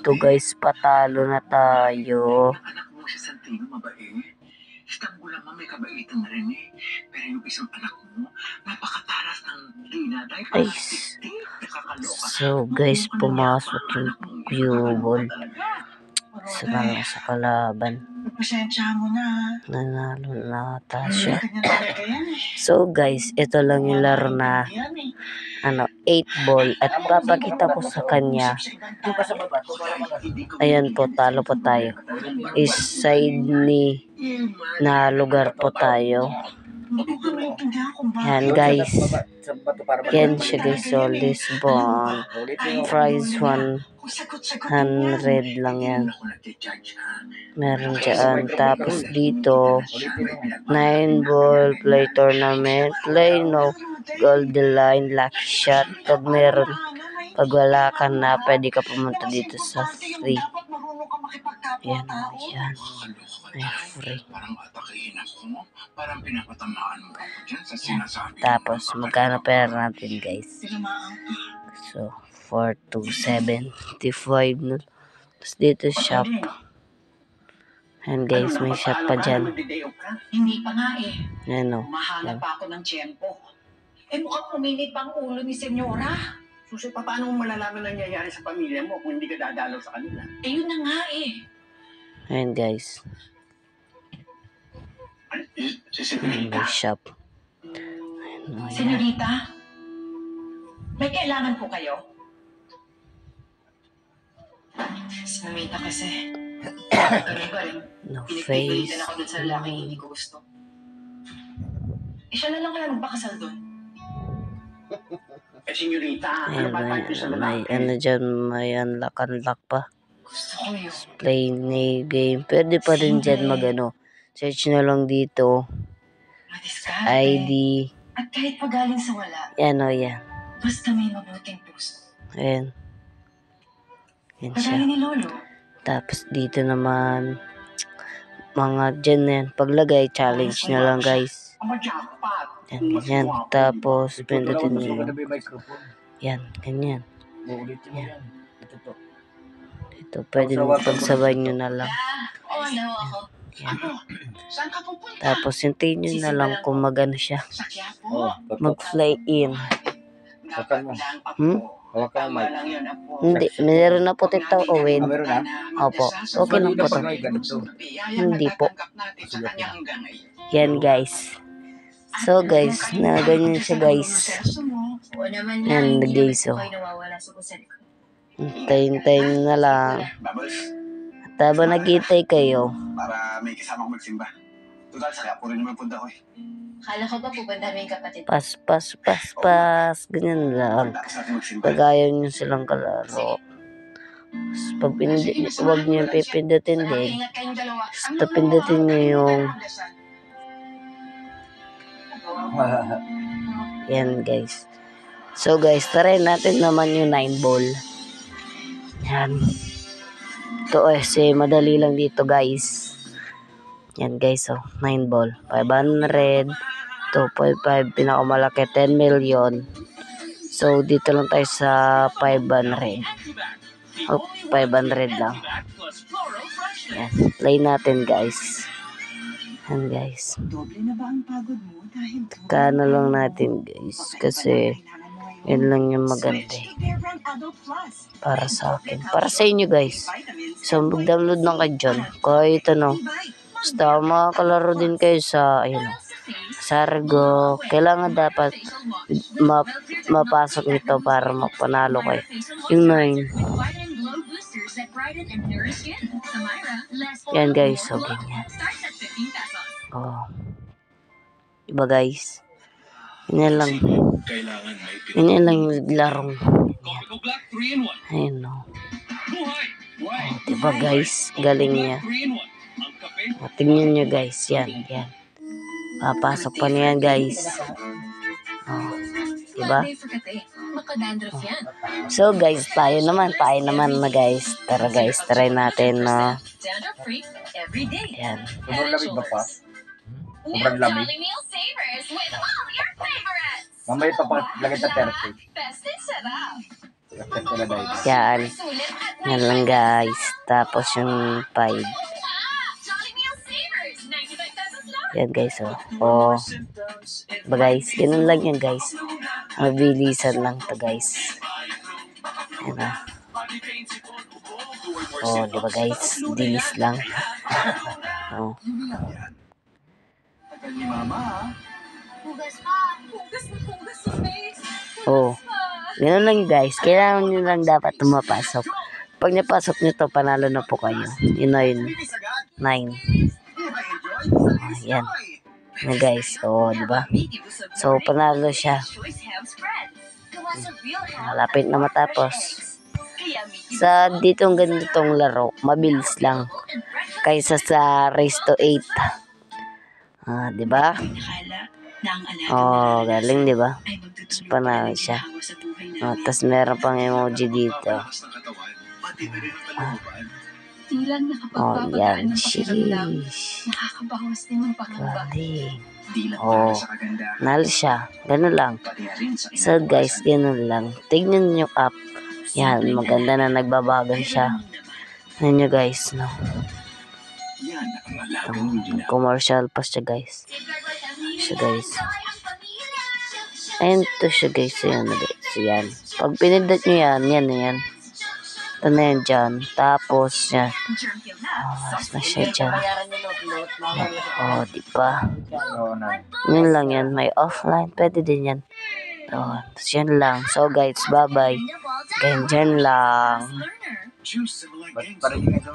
dito guys, patalo na tayo. Anak mo si Santino, mabait. Istanbul naman may kabaitan na rin eh. Pero yung isang anak mo, napakataras ng dina dahil Ay, nakakaloka. so guys, pumasok yung Cubol sa kalaban. Pasensya mo na. Nanalo na ata siya. So guys, ito lang yung laro na 8 ball at papakita ko sa kanya. Ayan po, talo po tayo. Is side ni na lugar po tayo. Yan guys. Yan siya guys. So Lisbon. Price 100 lang yan. Meron dyan. Tapos dito 9 ball play tournament. Play no golden line lucky shot. Pag wala ka na, pwede ka pumunta dito sa free. Yan. Ay, free. Tapos magkano pera natin guys? So 4 to 75 no. Tapos dito shop. And guys, may shop pa dyan. Hindi pa nga eh. Yan o. Mahanap pa ako ng tiyempo. Mukhang uminit pa ang ulo ni Senyora. Susi, paano mo malalaman nangyayari sa pamilya mo kung hindi ka dadalaw sa kanila? Yun na nga eh. Ayan guys. Ayan may shop. Senyorita, may kailangan po kayo? Senyorita kasi. No face. Pinagpipilitan ako dun sa lalaki hindi ko gusto. Siya na lang kaya magpakasal dun. Senyorita, Ayan, may dyan, may unlock pa. Gusto ko yun. Play new game. Pwede pa rin dyan search na lang dito. Madiskarte. ID. At kahit pagaling sa wala. Yan o, yan. Basta may mabuting puso. Ayan. Yan siya. Pagaling ni Lolo. Tapos dito naman, mga dyan na yan. Paglagay, challenge na lang guys. Yan. Tapos, pindutin nyo. Yan, ganyan. Yan. Ito, pwede mo pagsabay nyo na lang. Yan. Tapos, hintayin nyo na lang kung magano siya. Mag-fly in. Hindi, meron na po titaw Owen. Opo, okay lang po to. Hindi po. Yan guys. So guys, na ganyan siya guys. Yan guys, so. Hintayin na lang. At habang naghihintay kayo. Para may kasama ko magsimba. Total, saka po rin naman punta ko eh. Kala ko ba pupunta mo yung kapatid? Pas. Ganyan lang. Pag ayaw nyo silang kalaro. Pag huwag nyo yung pipindutin din. Basta pindutin nyo yung yan guys. So guys, try natin naman yung 9 ball. Yan. Ito madali lang dito guys. Yan guys, 9 ball. 500. 2.5 pinakamalaki 10 million. So dito lang tayo sa 500. 500 lang. Yan. Play natin guys. Yan guys. Kano lang natin guys. Kasi yun lang yung maganda. Para sa akin. Para sa inyo guys. So mag-download lang kayo dyan. Kahit basta makakalaro din kayo sa Sargo. Kailangan dapat mapasok nito para mapanalo kayo. Yung 9. Yan guys. So ganyan. Diba guys? Yan lang. Yan lang yung larong. Ayun diba guys? Galing niya. Tingnan nyo guys. Yan. Papasok pa niyan guys. Diba? So guys, tayo naman na guys. Tara guys, try natin na. Yan. Sobrang lamig. Mamaya papaglagay sa 30. Yan. Yan lang guys. Tapos yung 5. Yan guys, oh. Oh. Ba guys, ganun lang yan guys. Mabilisan lang to guys. Yan ah. Oh, di ba guys? Dilis lang. Oh. Tagal ni Mama, Oh. Ganun lang guys. Kailangan nyo lang dapat tumapasok. Pag napasok nyo to, panalo na po kayo. Yun na yun. 9. Yan. Na guys. Oh, di ba? So, panalo siya. Malapit na matapos. Sa ditong ganitong laro, mabilis lang. Kaysa sa race to 8. Ah, di ba? Oh, galing, di ba? Panalo siya. Oh, tas meron pang emoji dito. lakas ng katawan, pati na rin ang kalooban. Tilang Oh, yan. nakapagpapagaan ng pakiramdam. Sheesh. Nakakabawas din ng pangamba. Galing. Di lang Oh. para sa kagandahan, Nalo siya. Ganun lang. pati na rin sa So guys, ganun lang. Tignan nyo up. Yan, maganda na nagbabago siya. Yan nyo guys, no? Yan ang alagang ginagawa. Commercial pa siya guys. Siya guys. Ayan to siya guys. Ayan na guys. Yan. Pag pinindot nyo yan, yan na yan. Ito na yan dyan. Tapos yan. Mas na siya dyan. Oh, diba? Yun lang yan. May offline. Pwede din yan. Oh, tapos yan lang. So guys, bye-bye. Ganyan lang. Choose similar games.